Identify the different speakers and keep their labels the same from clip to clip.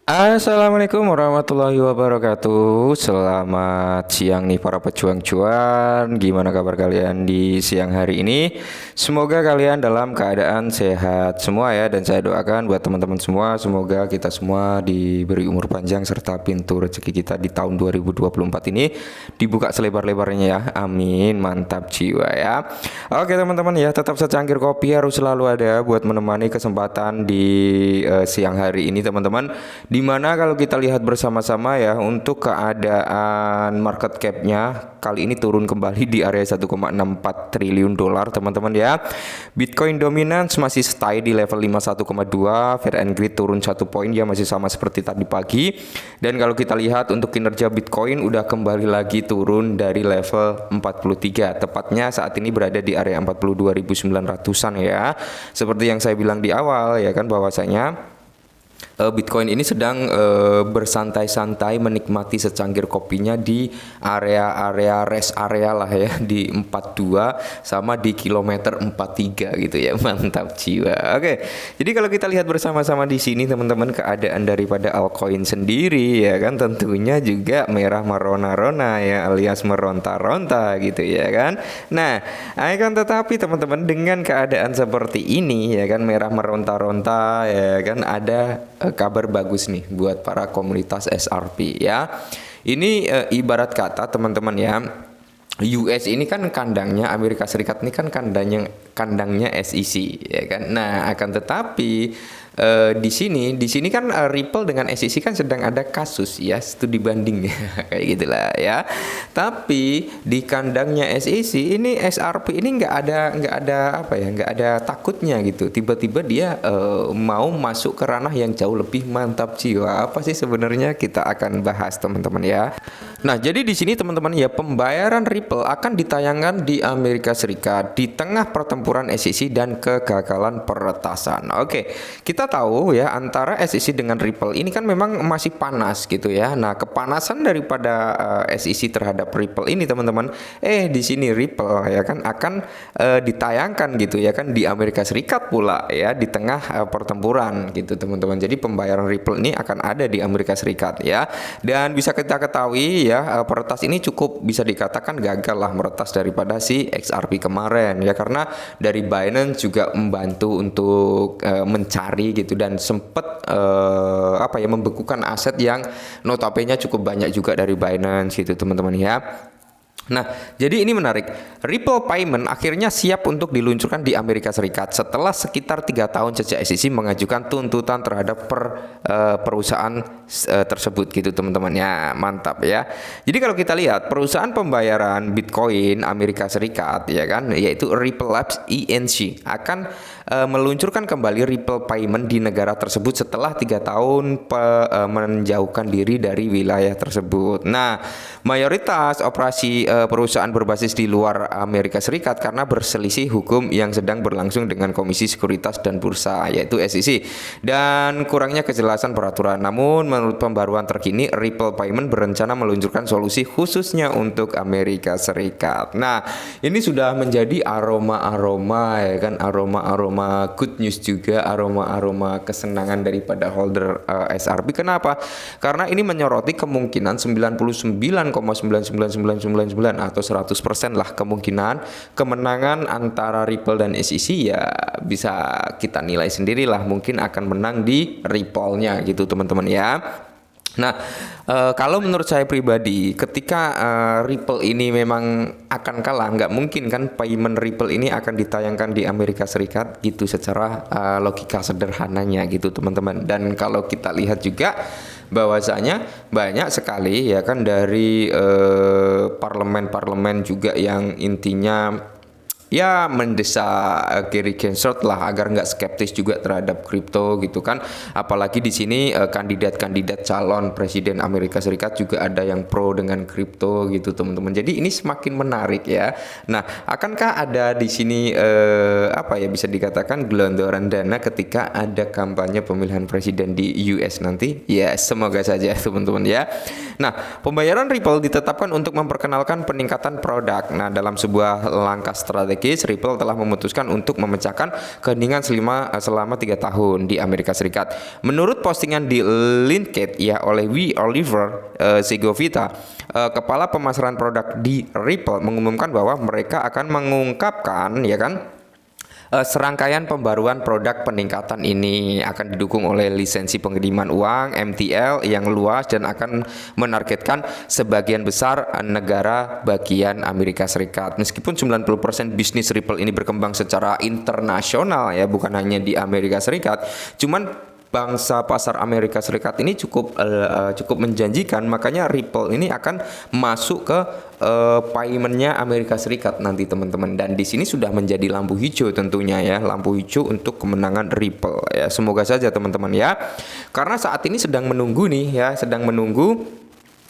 Speaker 1: Assalamualaikum warahmatullahi wabarakatuh. Selamat siang nih para pejuang cuan. Gimana kabar kalian di siang hari ini? Semoga kalian dalam keadaan sehat semua ya. Dan saya doakan buat teman-teman semua, semoga kita semua diberi umur panjang serta pintu rezeki kita di tahun 2024 ini dibuka selebar-lebarnya ya. Amin. Mantap jiwa ya. Oke teman-teman ya, tetap secangkir kopi harus selalu ada buat menemani kesempatan di siang hari ini teman-teman. Dimana kalau kita lihat bersama-sama ya, untuk keadaan market cap-nya kali ini turun kembali di area 1,64 triliun dolar teman-teman ya. Bitcoin dominance masih stay di level 51,2, Fair and Greed turun 1 poin ya, masih sama seperti tadi pagi. Dan kalau kita lihat untuk kinerja Bitcoin udah kembali lagi turun dari level 43, tepatnya saat ini berada di area 42.900-an ya. Seperti yang saya bilang di awal ya kan, bahwasanya Bitcoin ini sedang bersantai-santai menikmati secangkir kopinya di area-area rest area lah ya, di 42 sama di kilometer 43 gitu ya. Mantap jiwa. Oke. Jadi kalau kita lihat bersama-sama di sini teman-teman, keadaan daripada altcoin sendiri ya kan tentunya juga merah merona-rona ya, alias meronta-ronta gitu ya kan. Nah, akan tetapi teman-teman, dengan keadaan seperti ini ya kan, merah meronta-ronta ya kan, ada kabar bagus nih buat para komunitas SRP ya. Ini ibarat kata teman-teman ya, US ini kan kandangnya, Amerika Serikat ini kan kandangnya SEC ya kan. Nah, akan tetapi di sini kan Ripple dengan SEC kan sedang ada kasus ya, studi banding kayak gitulah ya. Tapi di kandangnya SEC ini, SRP ini nggak ada takutnya gitu. Tiba-tiba dia mau masuk ke ranah yang jauh lebih mantap jiwa. Apa sih sebenarnya, kita akan bahas teman-teman ya. Nah, jadi di sini teman-teman ya, pembayaran Ripple akan ditayangkan di Amerika Serikat di tengah pertempuran SEC dan kegagalan peretasan. Oke, kita tahu ya, antara SEC dengan Ripple ini kan memang masih panas gitu ya. Nah, kepanasan daripada SEC terhadap Ripple ini teman-teman, di sini Ripple ya kan akan ditayangkan gitu ya kan di Amerika Serikat pula ya, di tengah pertempuran gitu teman-teman. Jadi pembayaran Ripple ini akan ada di Amerika Serikat ya. Dan bisa kita ketahui ya, peretas ini cukup bisa dikatakan gagal lah meretas daripada si XRP kemarin ya, karena dari Binance juga membantu untuk mencari gitu, dan sempat membekukan aset yang notabene cukup banyak juga dari Binance gitu teman-teman ya. Nah, jadi ini menarik. Ripple Payment akhirnya siap untuk diluncurkan di Amerika Serikat setelah sekitar 3 tahun sejak SEC mengajukan tuntutan terhadap perusahaan tersebut gitu teman-teman ya. Mantap ya. Jadi kalau kita lihat perusahaan pembayaran Bitcoin Amerika Serikat ya kan, yaitu Ripple Labs Inc. akan meluncurkan kembali Ripple Payment di negara tersebut setelah 3 tahun menjauhkan diri dari wilayah tersebut. Nah, mayoritas operasi perusahaan berbasis di luar Amerika Serikat karena berselisih hukum yang sedang berlangsung dengan Komisi Sekuritas dan Bursa yaitu SEC, dan kurangnya kejelasan peraturan. Namun menurut pembaruan terkini, Ripple Payment berencana meluncurkan solusi khususnya untuk Amerika Serikat. Nah, ini sudah menjadi aroma-aroma ya kan, aroma-aroma good news juga, aroma-aroma kesenangan daripada holder SRP. Kenapa? Karena ini menyoroti kemungkinan 99,99999 atau 100% lah kemungkinan kemenangan antara Ripple dan SEC ya, bisa kita nilai sendirilah, mungkin akan menang di Ripple-nya gitu teman-teman ya. Nah, kalau menurut saya pribadi, ketika Ripple ini memang akan kalah, nggak mungkin kan payment Ripple ini akan ditayangkan di Amerika Serikat gitu, secara logika sederhananya gitu teman-teman. Dan kalau kita lihat juga bahwasanya banyak sekali ya kan dari parlemen-parlemen juga yang intinya ya mendesak Gary Gensler lah agar nggak skeptis juga terhadap kripto gitu kan. Apalagi di sini kandidat-kandidat calon presiden Amerika Serikat juga ada yang pro dengan kripto gitu teman-teman. Jadi ini semakin menarik ya. Nah, akankah ada di sini bisa dikatakan gelondoran dana ketika ada kampanye pemilihan presiden di US nanti? Ya, semoga saja teman-teman ya. Nah, pembayaran Ripple ditetapkan untuk memperkenalkan peningkatan produk. Nah, dalam sebuah langkah strategi strategis, Ripple telah memutuskan untuk memecahkan keheningan selama 3 tahun di Amerika Serikat. Menurut postingan di LinkedIn ya oleh Oliver Segovita, kepala pemasaran produk di Ripple mengumumkan bahwa mereka akan mengungkapkan ya kan serangkaian pembaruan produk peningkatan ini akan didukung oleh lisensi pengiriman uang MTL yang luas dan akan menargetkan sebagian besar negara bagian Amerika Serikat. Meskipun 90% bisnis Ripple ini berkembang secara internasional ya, bukan hanya di Amerika Serikat, cuman bangsa pasar Amerika Serikat ini cukup menjanjikan, makanya Ripple ini akan masuk ke paymentnya Amerika Serikat nanti teman-teman, dan di sini sudah menjadi lampu hijau tentunya ya, lampu hijau untuk kemenangan Ripple ya, semoga saja teman-teman ya, karena saat ini sedang menunggu nih ya, sedang menunggu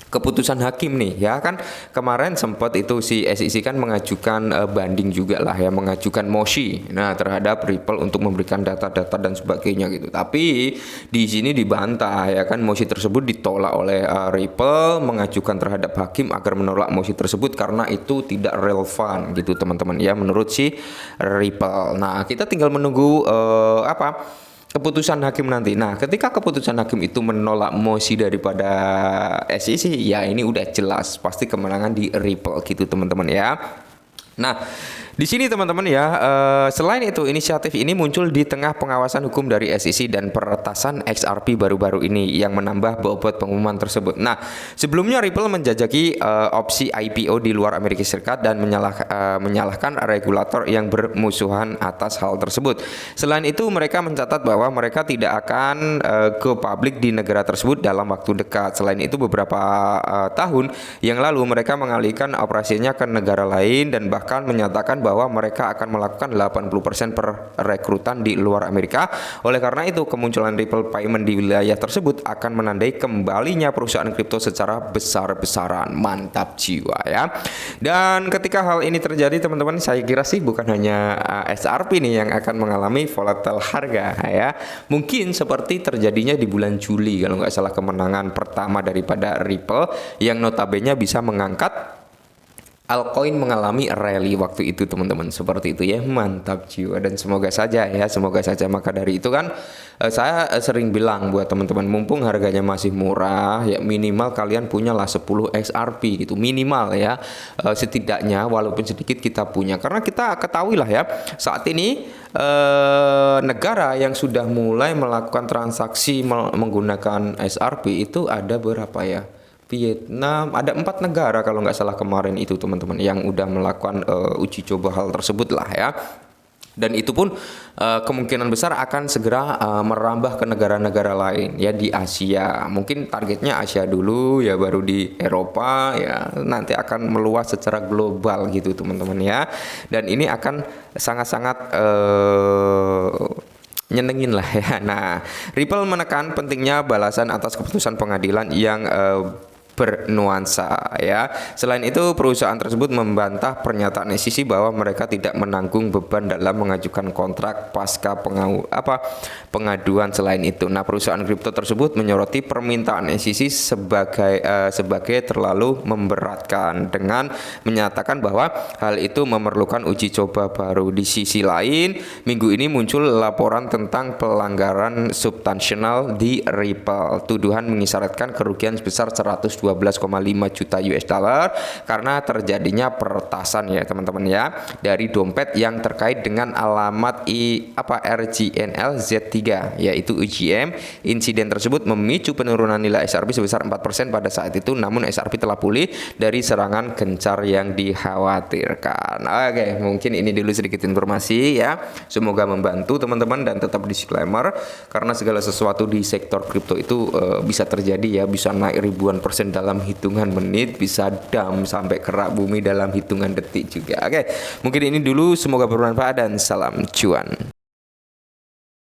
Speaker 1: keputusan hakim nih ya kan. Kemarin sempat itu si SEC kan mengajukan banding juga lah ya, mengajukan mosi terhadap Ripple untuk memberikan data-data dan sebagainya gitu. Tapi di sini dibantah ya kan, mosi tersebut ditolak oleh Ripple, mengajukan terhadap hakim agar menolak mosi tersebut karena itu tidak relevan gitu teman-teman ya, menurut si Ripple. Nah, kita tinggal menunggu keputusan hakim nanti. Nah, ketika keputusan hakim itu menolak mosi daripada SEC, ya ini udah jelas pasti kemenangan di Ripple gitu teman-teman ya. Nah, di sini teman-teman ya, selain itu inisiatif ini muncul di tengah pengawasan hukum dari SEC dan peretasan XRP baru-baru ini yang menambah bobot pengumuman tersebut. Nah, sebelumnya Ripple menjajaki opsi IPO di luar Amerika Serikat dan menyalahkan regulator yang bermusuhan atas hal tersebut. Selain itu, mereka mencatat bahwa mereka tidak akan go public di negara tersebut dalam waktu dekat. Selain itu, beberapa tahun yang lalu mereka mengalihkan operasinya ke negara lain dan bahkan menyatakan bahwa mereka akan melakukan 80% perekrutan di luar Amerika. Oleh karena itu, kemunculan Ripple Payment di wilayah tersebut akan menandai kembalinya perusahaan kripto secara besar-besaran. Mantap jiwa ya. Dan ketika hal ini terjadi teman-teman, saya kira sih bukan hanya XRP nih yang akan mengalami volatile harga ya. Mungkin seperti terjadinya di bulan Juli kalau nggak salah, kemenangan pertama daripada Ripple yang notabene bisa mengangkat altcoin mengalami rally waktu itu teman-teman, seperti itu ya. Mantap jiwa, dan semoga saja ya, semoga saja. Maka dari itu kan saya sering bilang buat teman-teman, mumpung harganya masih murah ya, minimal kalian punyalah 10 XRP gitu, minimal ya, setidaknya walaupun sedikit kita punya, karena kita ketahui lah ya, saat ini negara yang sudah mulai melakukan transaksi menggunakan XRP itu ada berapa ya? Vietnam, ada 4 negara kalau nggak salah kemarin itu teman-teman yang udah melakukan uji coba hal tersebut lah ya. Dan itu pun kemungkinan besar akan segera merambah ke negara-negara lain ya di Asia. Mungkin targetnya Asia dulu ya, baru di Eropa ya, nanti akan meluas secara global gitu teman-teman ya. Dan ini akan sangat-sangat nyenengin lah ya. Nah, Ripple menekan pentingnya balasan atas keputusan pengadilan yang bernuansa ya. Selain itu, perusahaan tersebut membantah pernyataan SEC bahwa mereka tidak menanggung beban dalam mengajukan kontrak pasca pengaduan. Selain itu, nah, perusahaan kripto tersebut menyoroti permintaan SEC sebagai terlalu memberatkan dengan menyatakan bahwa hal itu memerlukan uji coba baru. Di sisi lain, minggu ini muncul laporan tentang pelanggaran substansial di Ripple. Tuduhan mengisyaratkan kerugian sebesar 112,5 juta US dollar karena terjadinya peretasan ya teman-teman ya, dari dompet yang terkait dengan alamat RGNL Z3 yaitu UGM. Insiden tersebut memicu penurunan nilai XRP sebesar 4% pada saat itu, namun XRP telah pulih dari serangan gencar yang dikhawatirkan. Oke, mungkin ini dulu sedikit informasi ya, semoga membantu teman-teman, dan tetap disclaimer karena segala sesuatu di sektor kripto itu bisa terjadi ya, bisa naik ribuan persen dalam hitungan menit, bisa dam sampai kerak bumi dalam hitungan detik juga. Oke, mungkin ini dulu, semoga bermanfaat dan salam cuan.